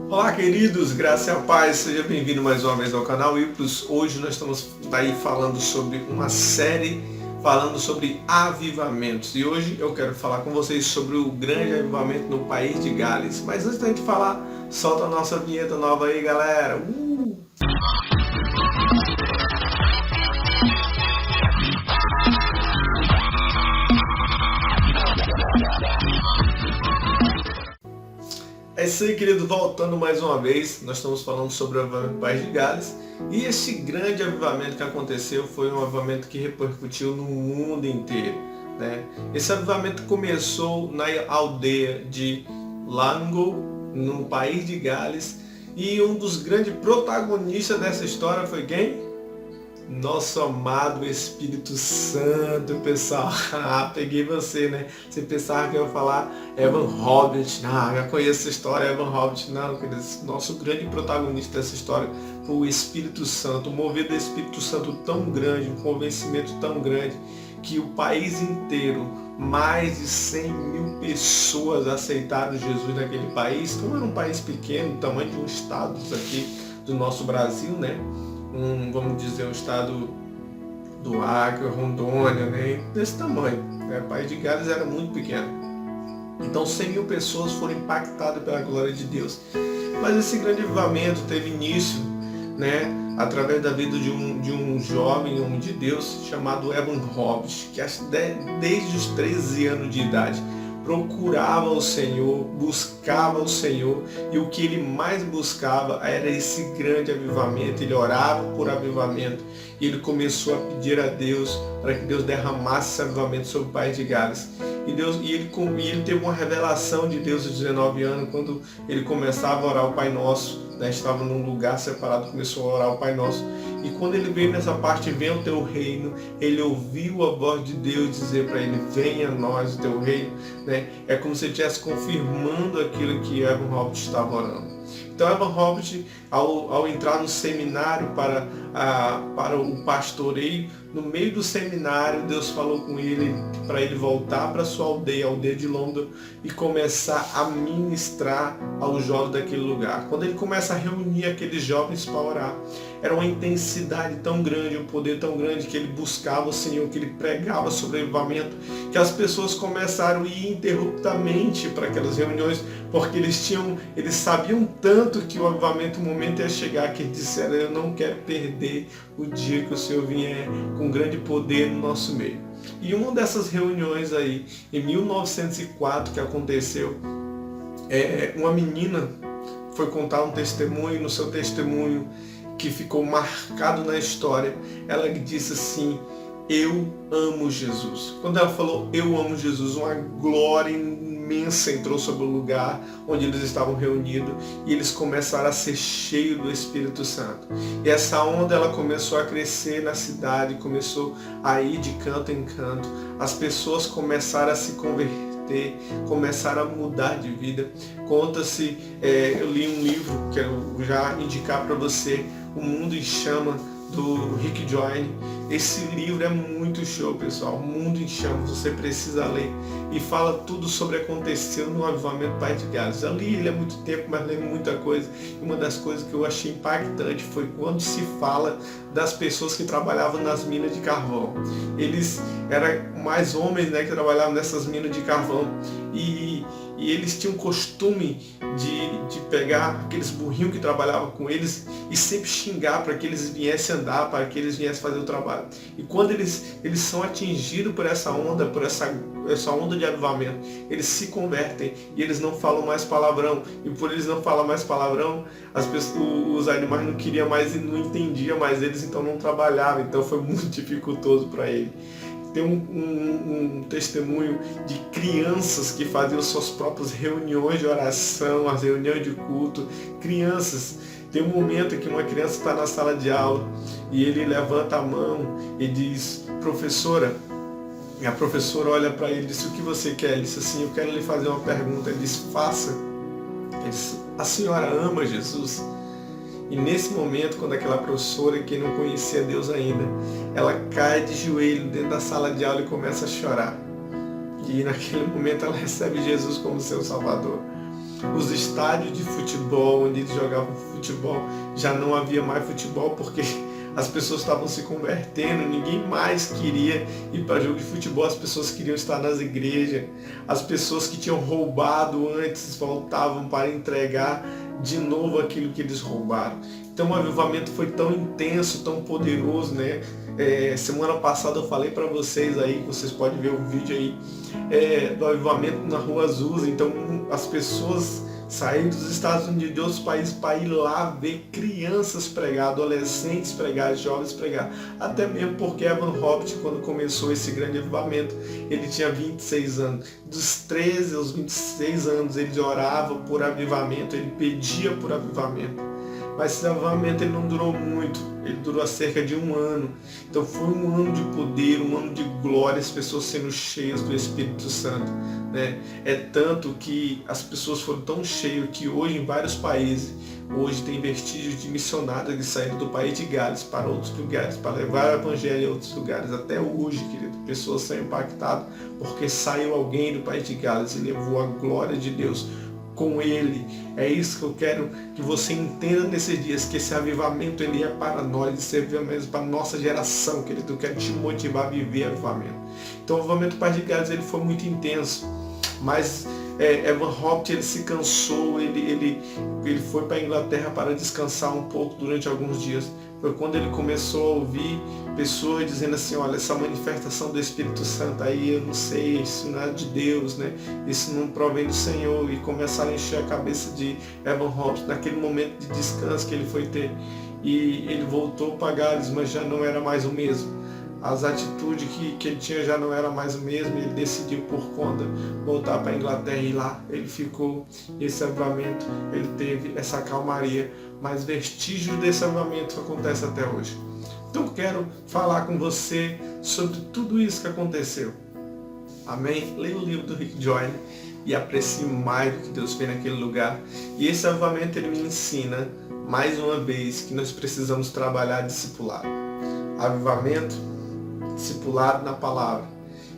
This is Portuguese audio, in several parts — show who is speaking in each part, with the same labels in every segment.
Speaker 1: Olá, queridos, graça e a paz, seja bem-vindo mais uma vez ao canal Ipros. Hoje nós estamos aí falando sobre uma série falando sobre avivamentos, e hoje eu quero falar com vocês sobre o grande avivamento no país de Gales. Mas antes da gente falar, solta a nossa vinheta nova aí, galera. É isso aí, querido, voltando mais uma vez, nós estamos falando sobre o avivamento do país de Gales, e esse grande avivamento que aconteceu foi um avivamento que repercutiu no mundo inteiro, né? Esse avivamento começou na aldeia de Langol, no país de Gales, e um dos grandes protagonistas dessa história foi quem? Nosso amado Espírito Santo, pessoal. Peguei você, né? Você pensava que eu ia falar Evan Roberts. Já conheço essa história, Evan Roberts. Não, queridos. Nosso grande protagonista dessa história foi o Espírito Santo. O mover do Espírito Santo tão grande, um convencimento tão grande, que o país inteiro, mais de 100 mil pessoas aceitaram Jesus naquele país. Como era um país pequeno, do tamanho de um estado aqui do nosso Brasil, né? Vamos dizer, um estado do Acre, Rondônia, né? Desse tamanho, né? O país de Gales era muito pequeno. Então 100 mil pessoas foram impactadas pela glória de Deus. Mas esse grande avivamento teve início, né, através da vida de um jovem homem de Deus chamado Evan Roberts, que desde os 13 anos de idade procurava o Senhor, buscava o Senhor, e o que ele mais buscava era esse grande avivamento. Ele orava por avivamento e ele começou a pedir a Deus para que Deus derramasse esse avivamento sobre o país de Gales. E ele teve uma revelação de Deus aos 19 anos, quando ele começava a orar o Pai Nosso, né? Estava num lugar separado, começou a orar o Pai Nosso. E quando ele veio nessa parte, venha o teu reino, ele ouviu a voz de Deus dizer para ele, venha a nós o teu reino, né? É como se ele estivesse confirmando aquilo que Evan Roberts estava orando. Então Evan Roberts, ao entrar no seminário para o pastoreio, no meio do seminário, Deus falou com ele para ele voltar para sua aldeia, a aldeia de London, e começar a ministrar aos jovens daquele lugar. Quando ele começa a reunir aqueles jovens para orar, era uma intensidade tão grande, um poder tão grande, que ele buscava o Senhor, que ele pregava sobre o avivamento, que as pessoas começaram a ir interruptamente para aquelas reuniões, porque eles sabiam tanto que o avivamento, o momento ia chegar, que eles disseram, eu não quero perder o dia que o Senhor vier com grande poder no nosso meio. E uma dessas reuniões aí, em 1904, que aconteceu, uma menina foi contar um testemunho, no seu testemunho, que ficou marcado na história, ela disse assim, eu amo Jesus. Quando ela falou, eu amo Jesus, uma glória imensa entrou sobre o lugar onde eles estavam reunidos, e eles começaram a ser cheios do Espírito Santo. E essa onda, ela começou a crescer na cidade, começou a ir de canto em canto. As pessoas começaram a se converter, começaram a mudar de vida. Conta-se, eu li um livro, quero já indicar para você, O Mundo em Chama, do Rick Joyner. Esse livro é muito show, pessoal. O Mundo em Chamas, você precisa ler. E fala tudo sobre o que aconteceu no avivamento do país de Gales. Eu li ele há muito tempo, mas lembro muita coisa. E uma das coisas que eu achei impactante foi quando se fala das pessoas que trabalhavam nas minas de carvão. Eles eram mais homens, né, que trabalhavam nessas minas de carvão. E eles tinham o costume de pegar aqueles burrinhos que trabalhavam com eles e sempre xingar para que eles viessem andar, para que eles viessem fazer o trabalho. E quando eles são atingidos por essa onda, essa onda de avivamento, eles se convertem e eles não falam mais palavrão. E por eles não falar mais palavrão, os animais não queriam mais e não entendiam mais eles, então não trabalhavam. Então foi muito dificultoso para ele. Tem um testemunho de crianças que faziam suas próprias reuniões de oração, as reuniões de culto. Crianças. Tem um momento que uma criança está na sala de aula e ele levanta a mão e diz, professora, e a professora olha para ele e diz, o que você quer? Ele disse assim, eu quero lhe fazer uma pergunta. Ele diz, faça. Ele disse, a senhora ama Jesus? E nesse momento, quando aquela professora, que não conhecia Deus ainda, ela cai de joelho dentro da sala de aula e começa a chorar. E naquele momento ela recebe Jesus como seu Salvador. Os estádios de futebol, onde eles jogavam futebol, já não havia mais futebol porque as pessoas estavam se convertendo, ninguém mais queria ir para jogo de futebol, as pessoas queriam estar nas igrejas, as pessoas que tinham roubado antes voltavam para entregar de novo aquilo que eles roubaram. Então o avivamento foi tão intenso, tão poderoso, né? Semana passada eu falei para vocês aí, vocês podem ver o vídeo aí, do avivamento na Rua Azusa. Então as pessoas saíram dos Estados Unidos, de outros países, para ir lá ver crianças pregar, adolescentes pregar, jovens pregar. Até mesmo porque Evan Hobbit, quando começou esse grande avivamento, ele tinha 26 anos. Dos 13 aos 26 anos ele orava por avivamento, ele pedia por avivamento. Mas esse avivamento ele não durou muito, ele durou cerca de 1 ano. Então foi um ano de poder, um ano de glória, as pessoas sendo cheias do Espírito Santo, né? É tanto que as pessoas foram tão cheias que hoje em vários países, hoje tem vestígios de missionários que saíram do país de Gales para outros lugares, para levar o evangelho em outros lugares. Até hoje, querido, pessoas são impactadas porque saiu alguém do país de Gales e levou a glória de Deus com ele. É isso que eu quero que você entenda nesses dias, que esse avivamento ele é para nós, esse avivamento é para a nossa geração, querido. Eu quero te motivar a viver avivamento. Então o avivamento do País de Gales ele foi muito intenso, mas Evan Hobbit ele se cansou, ele foi para a Inglaterra para descansar um pouco durante alguns dias. Foi quando ele começou a ouvir pessoas dizendo assim, olha, essa manifestação do Espírito Santo aí, eu não sei, isso não é de Deus, né? Isso não provém do Senhor. E começaram a encher a cabeça de Evan Hobbit naquele momento de descanso que ele foi ter. E ele voltou para Gales, mas já não era mais o mesmo. As atitudes que ele tinha já não era mais o mesmo, ele decidiu por conta voltar para a Inglaterra e lá ele ficou. Esse avivamento, ele teve essa calmaria, mas vestígios desse avivamento acontece até hoje. Então eu quero falar com você sobre tudo isso que aconteceu. Amém? Leia o livro do Rick Joyner e aprecie mais do que Deus fez naquele lugar. E esse avivamento ele me ensina mais uma vez que nós precisamos trabalhar discipulado. Avivamento, discipulado na palavra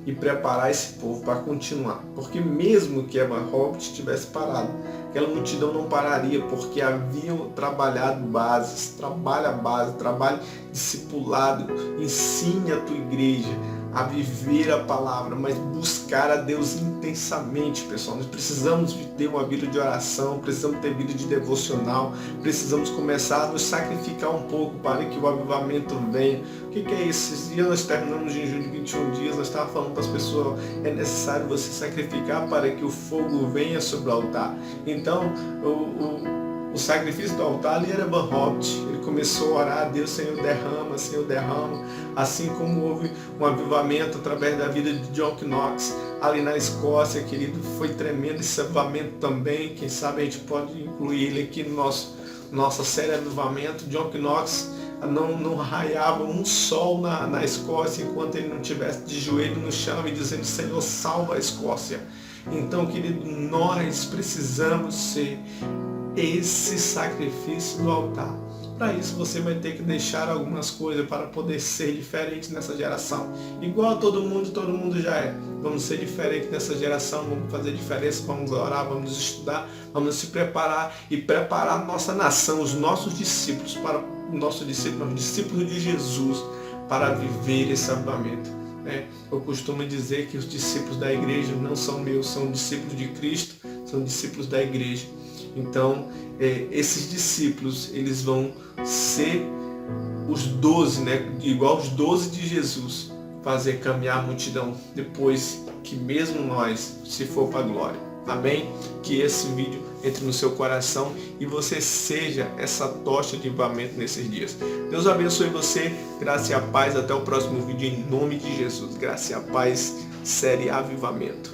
Speaker 1: e preparar esse povo para continuar. Porque mesmo que Evan Hobbit tivesse parado, aquela multidão não pararia, porque haviam trabalhado bases. Trabalha a base, trabalhe discipulado, ensine a tua igreja a viver a palavra, mas buscar a Deus intensamente, pessoal. Nós precisamos ter uma vida de oração, precisamos ter vida de devocional, precisamos começar a nos sacrificar um pouco para que o avivamento venha. O que é isso? Esses dias nós terminamos em jejum de 21 dias, nós estávamos falando para as pessoas, é necessário você sacrificar para que o fogo venha sobre o altar. Então, o sacrifício do altar ali era Evan Hobbit. Ele começou a orar a Deus, Senhor derrama, Senhor derrama. Assim como houve um avivamento através da vida de John Knox ali na Escócia, querido, foi tremendo esse avivamento também. Quem sabe a gente pode incluir ele aqui no nossa série Avivamento. John Knox não raiava um sol na Escócia enquanto ele não estivesse de joelho no chão e dizendo, Senhor, salva a Escócia. Então, querido, nós precisamos ser esse sacrifício do altar. Para isso você vai ter que deixar algumas coisas para poder ser diferente nessa geração. Igual a todo mundo já é. Vamos ser diferentes nessa geração, vamos fazer diferença, vamos orar, vamos estudar, vamos se preparar e preparar a nossa nação, os nossos discípulos, os discípulos de Jesus, para viver esse avivamento. Eu costumo dizer que os discípulos da igreja não são meus, são discípulos de Cristo, são discípulos da igreja. Então, esses discípulos, eles vão ser os 12, né? Igual os 12 de Jesus, fazer caminhar a multidão depois que mesmo nós, se for para a glória. Amém? Que esse vídeo entre no seu coração e você seja essa tocha de avivamento nesses dias. Deus abençoe você, graça e a paz. Até o próximo vídeo em nome de Jesus. Graça e a paz, série Avivamento.